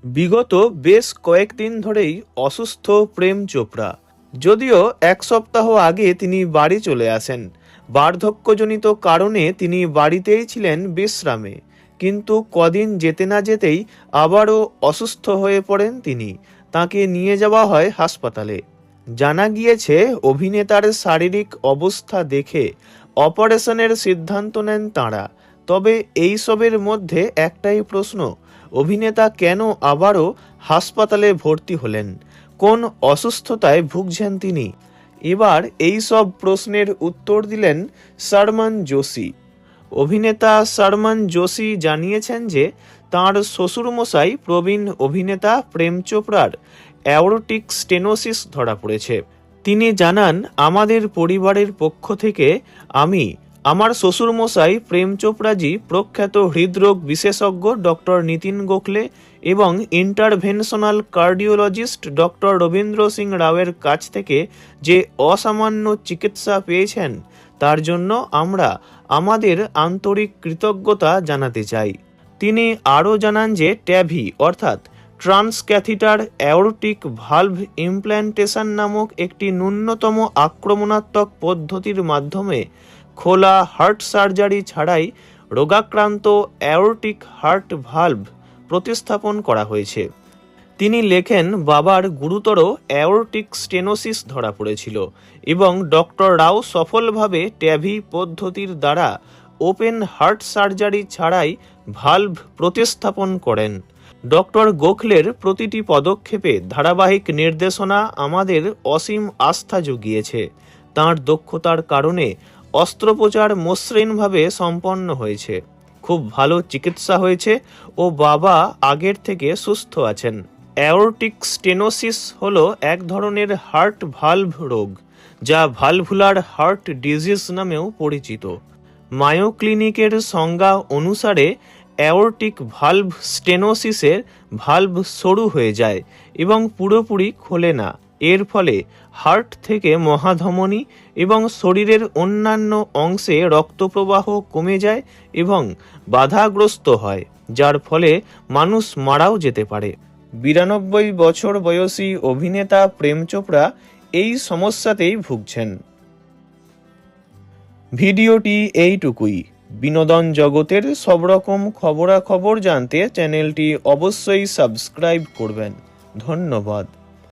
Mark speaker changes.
Speaker 1: বিগত বেশ কয়েকদিন ধরেই অসুস্থ প্রেম চোপড়া। যদিও এক সপ্তাহ আগে তিনি বাড়ি চলে আসেন। বার্ধক্যজনিত কারণে তিনি বাড়িতেই ছিলেন বিশ্রামে, কিন্তু কদিন যেতে না যেতেই আবারও অসুস্থ হয়ে পড়েন তিনি। তাকে নিয়ে যাওয়া হয় হাসপাতালে। জানা গিয়েছে, অভিনেতার শারীরিক অবস্থা দেখে অপারেশনের সিদ্ধান্ত নেন তাঁরা। তবে এই সবের মধ্যে একটাই প্রশ্ন, অভিনেতা কেন আবারও হাসপাতালে ভর্তি হলেন? কোন অসুস্থতায় ভুগছেন তিনি? এবার এই সব প্রশ্নের উত্তর দিলেন শর্মন জোশী। অভিনেতা শর্মন জোশী জানিয়েছেন যে তাঁর শ্বশুরমশাই প্রবীণ অভিনেতা প্রেম চোপড়ার অ্যাওরটিক স্টেনোসিস ধরা পড়েছে। তিনি জানান, আমাদের পরিবারের পক্ষ থেকে আমি, আমার শ্বশুরমশাই প্রেম চোপড়াজি প্রখ্যাত হৃদরোগ বিশেষজ্ঞ ডক্টর নিতিন গোখলে এবং interventional cardiologist doctor Rabindra Singh রাওয়ের কাছ থেকে যে অসামান্য চিকিৎসা পেয়েছেন, তার জন্য আমরা আমাদের আন্তরিক কৃতজ্ঞতা জানাতে চাই। তিনি আরও জানান যে ট্যাভি অর্থাৎ ট্রান্সক্যাথিটার অ্যাওরটিক ভালভ ইমপ্ল্যান্টেশন নামক একটি ন্যূনতম আক্রমণাত্মক পদ্ধতির মাধ্যমে খোলা হার্ট সার্জারি ছাড়াই রোগাক্রান্ত অ্যাওরটিক হার্ট ভালভ প্রতিস্থাপন করা হয়েছে। তিনি লেখেন, বাবার গুরুতর অ্যাওরটিক স্টেনোসিস ধরা পড়েছিল এবং ডক্টর রাও সফলভাবে ট্যাভি পদ্ধতির দ্বারা ওপেন হার্ট সার্জারি ছাড়াই ভালভ প্রতিস্থাপন করেন। ডক্টর গোখলের প্রতিটি পদক্ষেপে ধারাবাহিক নির্দেশনা আমাদের অসীম আস্থা জুগিয়েছে। তাঁর দক্ষতার কারণে অস্ত্রোপচার মসৃণভাবে সম্পন্ন হয়েছে, খুব ভালো চিকিৎসা হয়েছে ও বাবা আগের থেকে সুস্থ আছেন। অ্যাওরটিক স্টেনোসিস হলো এক ধরনের হার্ট ভালভ রোগ, যা ভালভুলার হার্ট ডিজিজ নামেও পরিচিত। মায়ো ক্লিনিকের সংজ্ঞা অনুসারে অ্যাওরটিক ভালভ স্টেনোসিসের ভালভ সরু হয়ে যায় এবং পুরোপুরি খোলে না। এর ফলে হার্ট থেকে মহাধমনী এবং শরীরের অন্যান্য অংশে রক্তপ্রবাহ কমে যায় এবং বাধাগ্রস্ত হয়, যার ফলে মানুষ মারাও যেতে পারে। 92 বছর বয়সী অভিনেতা প্রেম চোপড়া এই সমস্যাতেই ভুগছেন। ভিডিওটি এইটুকুই। বিনোদন জগতের সব রকম খবরাখবর জানতে চ্যানেলটি অবশ্যই সাবস্ক্রাইব করবেন। ধন্যবাদ।